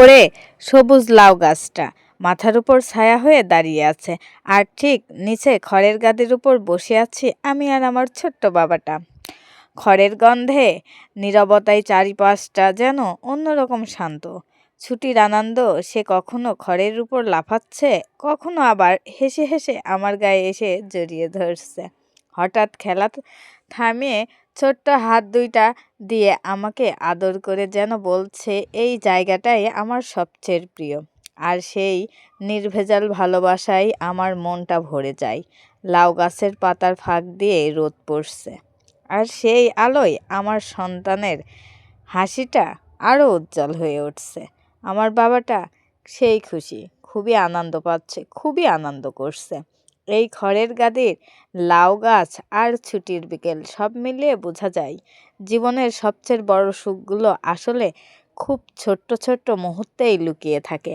উপরে সবুজ লাউ গাছটা মাথার উপর ছায়া হয়ে দাঁড়িয়ে আছে, আর ঠিক নিচে খড়ের গাদির উপর বসে আছি আমি আর আমার ছোট্ট বাবাটা। খড়ের গন্ধে নীরবতায় চারিপাশটা যেন অন্যরকম শান্ত। ছুটির আনন্দ সে কখনো খড়ের উপর লাফাচ্ছে, কখনো আবার হেসে হেসে আমার গায়ে এসে জড়িয়ে ধরছে। হঠাৎ খেলা থামিয়ে ছোট্ট হাত দুইটা দিয়ে আমাকে আদর করে যেন বলছে এই জায়গাটাই আমার সবচেয়ে প্রিয়। আর সেই নির্ভেজাল ভালোবাসায় আমার মনটা ভরে যায়। লাউ গাছের পাতার ফাঁক দিয়ে রোদ পড়ছে, আর সেই আলোয় আমার সন্তানের হাসিটা আরও উজ্জ্বল হয়ে উঠছে। আমার বাবাটা সেই খুশি, খুবই আনন্দ পাচ্ছে, খুবই আনন্দ করছে। এই খড়ের গাদির লাউ গাছ আর ছুটির বিকেল সব মিলিয়ে বোঝা যায় জীবনের সবচেয়ে বড় সুখগুলো আসলে খুব ছোট্ট ছোট্ট মুহূর্তেই লুকিয়ে থাকে।